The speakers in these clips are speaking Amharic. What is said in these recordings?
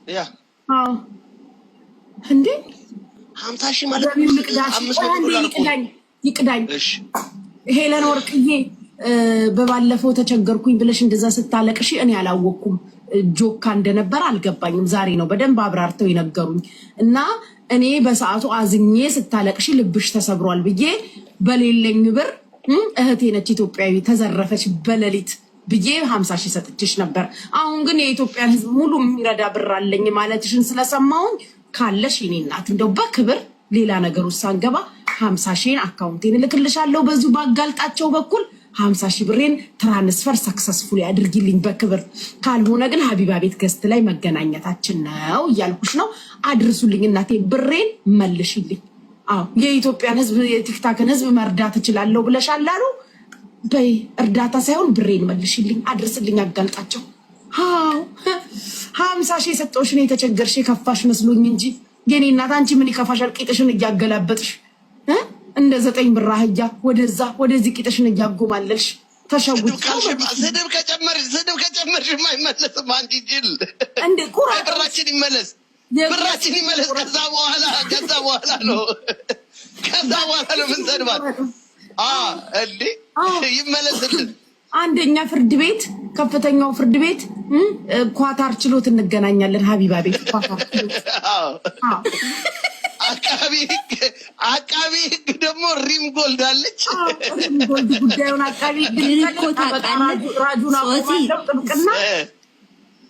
ያ አዎ እንዴ 50 ሺህ ማለት $500 ይቅዳኝ። እሺ ሄለን ወርቅዬ በባለፈው ተቸገርኩኝ ብለሽ እንደዛ ስታለቅሽ እኔ አላወኩም። ጆካ እንደነበር አልገባኝም። ዛሬ ነው በደንብ አብራርተው ይነገሩኝ እና እኔ በሰዓቱ አዝኜ ስታለቅሽ ልብሽ ተሰብሯል ብዬ በሌለኝ ብር እህቴ ነች ኢትዮጵያዊ ተዘረፈች በሌሊት ብዬ 50 ሺህ ሰጥችሽ ነበር። አሁን ግን የኢትዮጵያን ሕዝብ ሙሉ የሚረዳ ብር አለኝ ማለትሽን ስለሰማሁኝ ካለሽ የኔ እናት እንደው በክብር ሌላ ነገር ውስጥ ሳንገባ 50 ሺህን አካውንቴን እልክልሻለሁ። በዚሁ ባጋልጣቸው በኩል 50 ሺህ ብሬን ትራንስፈር ሰክሰስፉሊ አድርጊልኝ በክብር። ካልሆነ ግን ሀቢባ ቤት ገዝት ላይ መገናኘታችን ነው እያልኩሽ ነው። አድርሱልኝ እናቴ፣ ብሬን መልሽልኝ። አዎ የኢትዮጵያን ሕዝብ የቲክታክን ሕዝብ መርዳት እችላለሁ ብለሻል አሉ። በይ እርዳታ ሳይሆን ብሬን መልሽልኝ፣ አድርስልኝ፣ አጋልጣቸው። አዎ 50 ሺህ የሰጠሁሽን የተቸገርሽ የከፋሽ መስሎኝ እንጂ የኔ እናት አንቺ ምን ይከፋሻል? ቂጥሽን እያገላበጥሽ እንደ 9 ብር አህያ ወደዛ ወደዚህ ቂጥሽን እያጎማለልሽ ተሸጉጭ። ስድብ ከጨመርሽ የማይመለስም አንቺ ጅል። እንደ ቁራ ብራችን ይመለስ፣ ብራችን ይመለስ። ከዛ በኋላ ነው ምን ሰድባት እንዴ ይመለስልን። አንደኛ ፍርድ ቤት ከፍተኛው ፍርድ ቤት ኳታር ችሎት እንገናኛለን። ሀቢባ ቤት ኳታር ችሎት። አቃቢ ህግ ደግሞ ሪም ጎልድ አለች። ሪም ጎልድ ጉዳዩን አቃቢ ህግ ራጁን አቆማለሁ ጥብቅና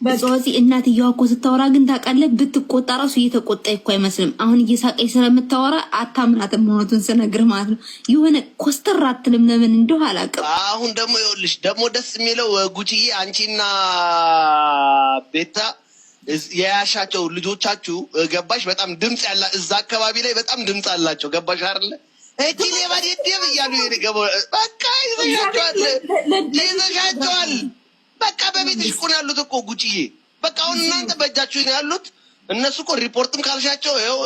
በጾዚ እናትየዋ እኮ ስታወራ ግን ታውቃለህ፣ ብትቆጣ ራሱ እየተቆጣ እኮ አይመስልም። አሁን እየሳቀኝ ስለምታወራ አታምናትም መሆኑን ስነግርህ ማለት ነው። የሆነ ኮስተር አትልም። ለምን እንደው አላውቅም። አሁን ደግሞ ይኸውልሽ ደግሞ ደስ የሚለው ጉቺዬ፣ አንቺና ቤታ የያሻቸው ልጆቻችሁ ገባሽ? በጣም ድምጽ ያላ እዛ አካባቢ ላይ በጣም ድምጽ አላቸው። ገባሽ አይደለ? እቺ ሌባ ደደብ እያሉ በቃ ይዘሻቸዋል። በቃ በቤትሽ እኮ ነው ያሉት እኮ ጉቺዬ። በቃ አሁን እናንተ በእጃችሁ ነው ያሉት። እነሱ እኮ ሪፖርትም ካልሻቸው ይኸው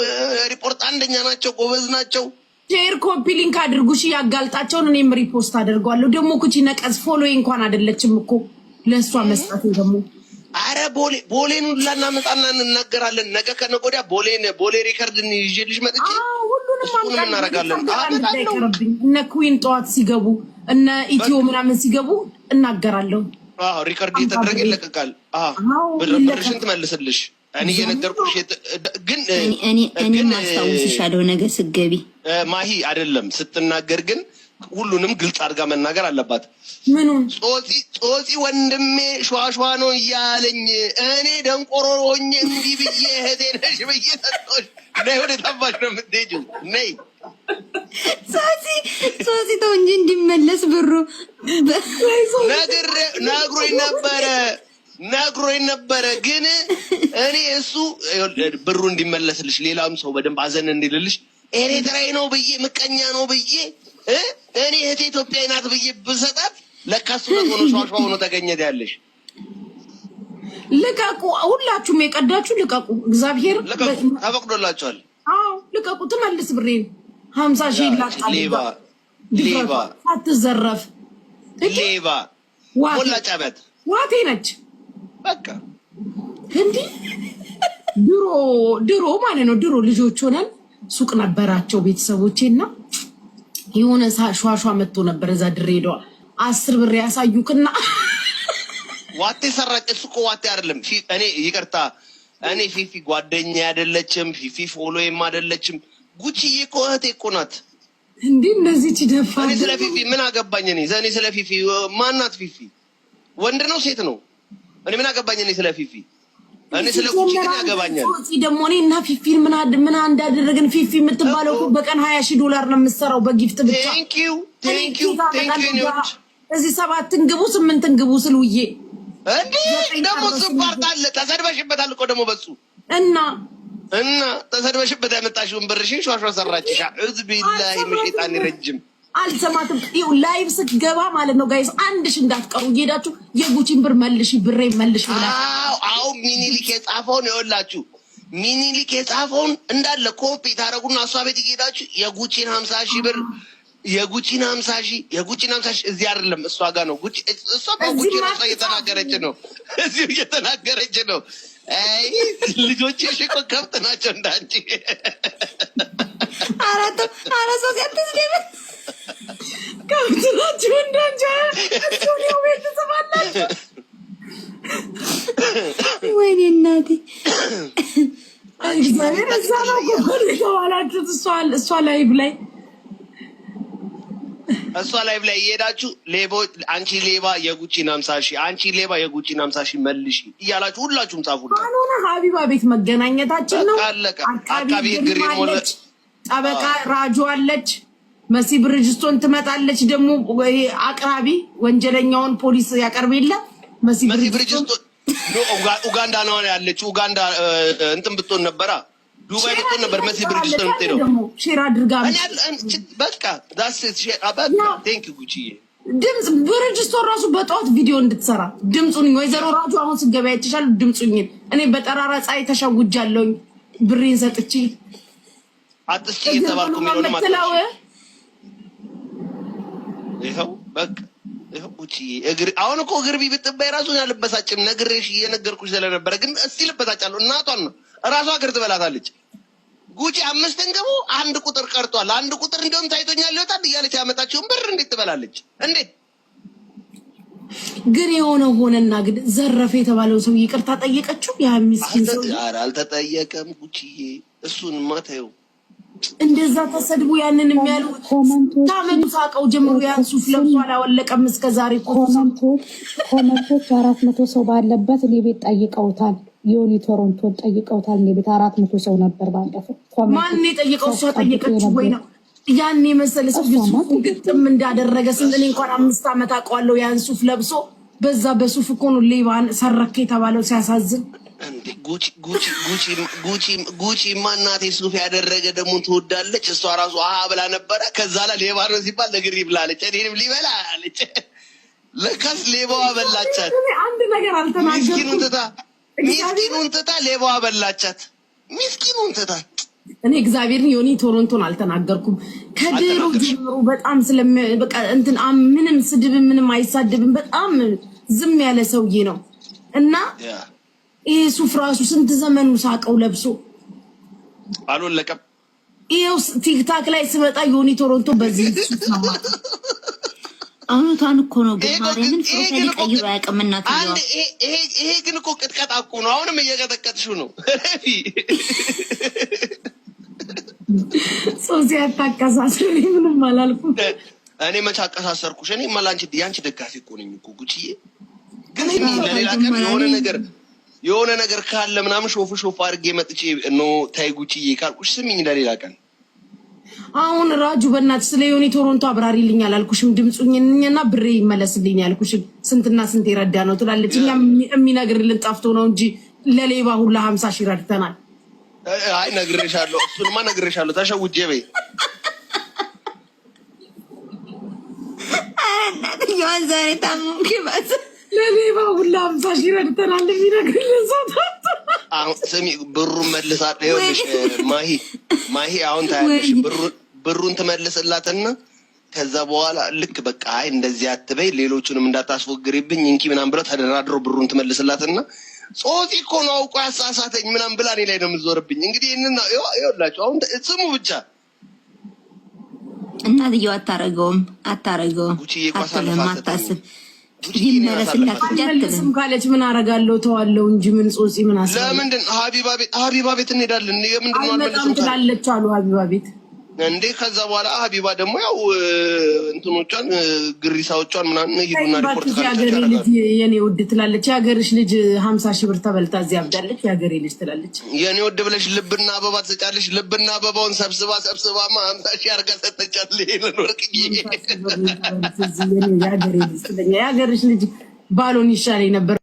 ሪፖርት አንደኛ ናቸው፣ ጎበዝ ናቸው። ሼር ኮፒ ሊንክ አድርጉሽ ያጋልጣቸውን። እኔም ሪፖስት አደርገዋለሁ። ደግሞ ኩቺ ነቀዝ ፎሎ እንኳን አይደለችም እኮ ለእሷ መስጠት ደግሞ አረ ቦሌን ሁላ እናመጣና እንናገራለን። ነገ ከነገ ወዲያ ቦሌ ሪከርድ ይዤልሽ መጥቼ ሁሉንም እናደርጋለን። እነ ኩዊን ጠዋት ሲገቡ እነ ኢትዮ ምናምን ሲገቡ እናገራለሁ። ሪከርድ እየተደረገ ይለቀቃል። ብርሽን ትመልስልሽ። እኔ እየነገርኩሽ ግን እኔ ማስታወስሻለሁ ነገ ስትገቢ ማሂ አይደለም ስትናገር ግን ሁሉንም ግልጽ አድርጋ መናገር አለባት። ምኑን ጾፂ ወንድሜ ሸዋሸዋ ነው እያለኝ እኔ ደንቆሮ ሆኜ እንዲህ ብዬ እህቴ ነሽ ብዬ ሰጦሽ ነይ፣ ወደ ታባሽ ነው የምትሄጂው። ነይ ጾፂ ተው እንጂ እንዲመለስ ብሩ ነግሮኝ ነበረ። ግን እኔ እሱ ብሩ እንዲመለስልሽ ሌላም ሰው በደንብ አዘን እንዲልልሽ ኤርትራዊ ነው ብዬ ምቀኛ ነው ብዬ እኔ እህቴ ኢትዮጵያዊ ናት ብዬ ብሰጣት ለካሱ ለሆነ ሸዋሸዋ ሆኖ ተገኘት ያለሽ። ልቀቁ፣ ሁላችሁም የቀዳችሁ ልቀቁ። እግዚአብሔር ተፈቅዶላችኋል። አዎ ልቀቁ። ትመልስ ብሬን 50 ሺህ ይላጣል። ሌባ አትዘረፍ። ሌባ ሞላጫ በት ዋቴ ነች። በቃ እንዲህ ድሮ ማለት ነው። ድሮ ልጆች ሆነን ሱቅ ነበራቸው ቤተሰቦቼና የሆነ ሸዋሸዋ መጥቶ ነበር እዛ ድሬዳዋ 10 ብር ያሳዩክና ዋቴ ሰራጭ። እሱ እኮ ዋቴ አይደለም። እኔ ይቅርታ፣ እኔ ፊፊ ጓደኛ አይደለችም፣ ፊፊ ፎሎዬም አይደለችም። ጉቺዬ እኮ እህቴ እኮ ናት። እንዴ እነዚህ ችደፋ እኔ ስለ ፊፊ ምን አገባኝ? እኔ ስለ ፊፊ ማናት? ፊፊ ወንድ ነው ሴት ነው? እኔ ምን አገባኝ? እኔ ስለ ፊፊ እኔ ስለ ጉቺ ግን ያገባኛል። ደግሞ እኔ እና ፊፊን ምን እንዳደረግን ፊፊ የምትባለው በቀን $20,000 ነው የምትሰራው በጊፍት ብቻ። ቴንኪው እዚህ 7 ግቡ 8 ግቡ ስልውዬ እንዴ ደግሞ ስፓርት አለ። ተሰድበሽበታል እኮ ደግሞ በሱ እና ተሰድበሽበት ያመጣሽውን ብርሽን ሸዋሸዋ ሰራችሽ። እዝ ቢላሂ መሽጣን ይረጅም አልሰማትም። ይኸው ላይቭ ስትገባ ማለት ነው ጋይስ፣ አንድሽ እንዳትቀሩ እየሄዳችሁ የጉቺን ብር መልሽ፣ ብሬ መልሽ ብላችሁ። አዎ ሚኒሊክ የጻፈውን ይኸውላችሁ፣ ሚኒሊክ የጻፈውን እንዳለ ኮፒ ታረጉና እሷ ቤት እየሄዳችሁ የጉቺን 50 ሺህ ብር የጉቺን 50 ሺህ እዚህ አይደለም እሷ ጋር ነው። እሷ በጉቺ ራሷ እየተናገረች ነው። እዚሁ እየተናገረች ነው። አይ ልጆችሽ እኮ ከብት ናቸው እንዳንቺ። አራቶ ሲያትስደብ ከብት ናቸው እንዳንቺ። እሱ ነው ቤት ተሰማላችሁ። ወይኔ እናቴ እግዚአብሔር እዛ ነው ጎል ተዋላችሁ። እሷ ላይቭ ላይ እየሄዳችሁ አንቺ ሌባ የጉቺን 50 ሺህ አንቺ ሌባ የጉቺን 50 ሺህ መልሺ እያላችሁ ሁላችሁም ጻፉልኝ። አሁን ሀቢባ ቤት መገናኘታችን ነው። አቃቢ ግሪን ሞለ ጠበቃ ራጁ አለች። መሲ ብርጅስቶን ትመጣለች። ደግሞ አቅራቢ ወንጀለኛውን ፖሊስ ያቀርብ የለ መሲ ብርጅስቶን ኡጋንዳ ነው ያለች። ኡጋንዳ እንትን ብትሆን ነበራ ዱባይ ብትሆን ነበር። መሲ ብርጅስቶን የምትሄደው ሼር አድርጋ በቃ ቴንክ ዩ ጉቺ። ድምፅ ብርጅስቶን ራሱ በጠዋት ቪዲዮ እንድትሰራ ድምፁን ወይዘሮ ራጁ አሁን ስገበያ ይችላል። ድምፁኝ እኔ በጠራራ ፀሐይ ተሸውጃለሁኝ። ብሬን ሰጥቼ አጥስቲ የተባልኩ ሚሆን ማለት ይኸው በቃ ይኸው ጉቺ አሁን እኮ እግር ቢብጥባይ ራሱን ያልበሳጭም ነግሬሽ እየነገርኩሽ ስለነበረ ግን እስቲ ልበሳጫለሁ። እናቷን ነው ራሷ እግር ትበላታለች። ጉቺ 5 እንገቡ 1 ቁጥር ቀርቷል። 1 ቁጥር እንደውም ታይቶኛል ይወጣል እያለች ያመጣችውን ብር እንዴት ትበላለች እንዴ? ግን የሆነ ሆነና ግን ዘረፈ የተባለው ሰው ይቅርታ ጠየቀችው። ያ ምስኪን ሰው አልተጠየቀም። ጉቺዬ እሱን ማታየው እንደዛ ተሰድቡ ያንን የሚያሉ ታመቱ ሳቀው ጀምሮ ያን ሱፍ ለብሶ አላወለቀም እስከዛሬ። ኮመንቶች 400 ሰው ባለበት እኔ ቤት ጠይቀውታል። ዮኒ ቶሮንቶን ጠይቀውታል። እኔ ቤት 400 ሰው ነበር ባለፈው። ማን የጠየቀው? እሷ ጠየቀች ወይ ነው ያን የመሰለ ሰው ግጥም እንዳደረገ ስንት እኔ እንኳን 5 ዓመት አውቀዋለሁ። ያን ሱፍ ለብሶ በዛ በሱፍ እኮ ነው ሌባን ሰረከ የተባለው። ሲያሳዝን እንዴ ጉቺ ማናቴ ሱፍ ያደረገ ደግሞ ትወዳለች። እሷ ራሱ ብላ ነበረ። ከዛ ላይ ሌባ ነው ሲባል ነገር ይብላለች። እኔንም ሊበላ አለች። ለካስ ሌባዋ በላቻት። አንድ ነገር አልተናገርኩም። ሚስኪኑን ትታ ሌባዋ በላቻት። ሚስኪኑን ትታ እኔ እግዚአብሔርን ዮኒ ቶሮንቶን አልተናገርኩም። ከድሮ ጀምሮ በጣም በቃ እንትን ምንም ስድብ ምንም አይሳደብም። በጣም ዝም ያለ ሰውዬ ነው እና ይሄ ሱፍ ራሱ ስንት ዘመኑ ሳቀው ለብሶ አልወለቀም። ይሄው ቲክታክ ላይ ስመጣ ዮኒ ቶሮንቶ በዚህ ሱፍ ነው ማለት አሁን እኮ ነው። ግን ማርያምን ፕሮፋይል ቀይሮ ያቀምናት ነው። ይሄ ግን እኮ ቅጥቀጣ እኮ ነው። አሁንም እየቀጠቀጥሽው ነው። ሶሲ አታቀሳሰሪ ምንም አላልኩም። እኔ መች አቀሳሰርኩሽ? እኔ ማላንቺ ያንቺ ደጋፊ እኮ ነኝ እኮ ጉቺዬ። ግን ለሌላ ቀን የሆነ ነገር ካለ ምናምን ሾፍ አድርጌ መጥቼ ነው ታይ ጉቺዬ ካልኩሽ ስሚኝ ለሌላ ቀን። አሁን ራጁ በእናትሽ ስለ ዮኒ ቶሮንቶ አብራሪልኝ አላልኩሽም? ድምፁኝና ብሬ ይመለስልኝ ያልኩሽም ስንትና ስንት ይረዳ ነው ትላለች። እኛ የሚነግርልን ጠፍቶ ነው እንጂ ለሌባ ሁላ 50 ሺህ ረድተናል። አይ ነግሬሻለሁ፣ እሱንማ ነግሬሻለሁ። ተሸውጄ በይ እናትየዋን ዛሬ ታሙም ይባስ ለሌባ ሁላ 50 ሺህ ረድተናል የሚነግርልን ሰው አሁን ስሚ ብሩን መልሳለሁ። ይኸውልሽ ማሂ አሁን ታያለሽ ብሩን ትመልስላትና ከዛ በኋላ ልክ በቃ አይ እንደዚህ አትበይ ሌሎቹንም እንዳታስወግሪብኝ እንኪ ምናምን ብለው ተደራድሮ ብሩን ትመልስላትና ጾቲ እኮ ነው አውቆ ያሳሳተኝ ምናምን ብላ እኔ ላይ ነው የምትዞርብኝ። እንግዲህ ይሄንን ይኸውላችሁ አሁን ስሙ ብቻ እናትየው አታረገውም ጉቺዬ ቋሳለማታስብ ይመለስላት ጃትልም ካለች ምን አረጋለሁ ተዋለው እንጂ ምን ጾጺ ምን አሰ ለምንድን ሀቢባ ቤት እንሄዳለን። የምንድን ነው አልመጣም ትላለች አሉ ሀቢባ ቤት እንዴ። ከዛ በኋላ ሀቢባ ደግሞ ያው እንትኖቿን ግሪሳዎቿን ምናምን ይሉና ሪፖርት ካለች የኔ ውድ ትላለች። የሀገርሽ ልጅ 50 ሺህ ብር ተበልታ እዚህ አብዳለች። የሀገሬ ልጅ ትላለች። የኔ ውድ ብለሽ ልብና አበባ ትሰጫለሽ። ልብና አበባውን ሰብስባማ 50 ሺህ አርጋ ሰጠቻት። ለሄለን ወርቅዬ የሀገሬ ልጅ ትለኛ። የሀገርሽ ልጅ ባሎን ይሻለኝ ነበር።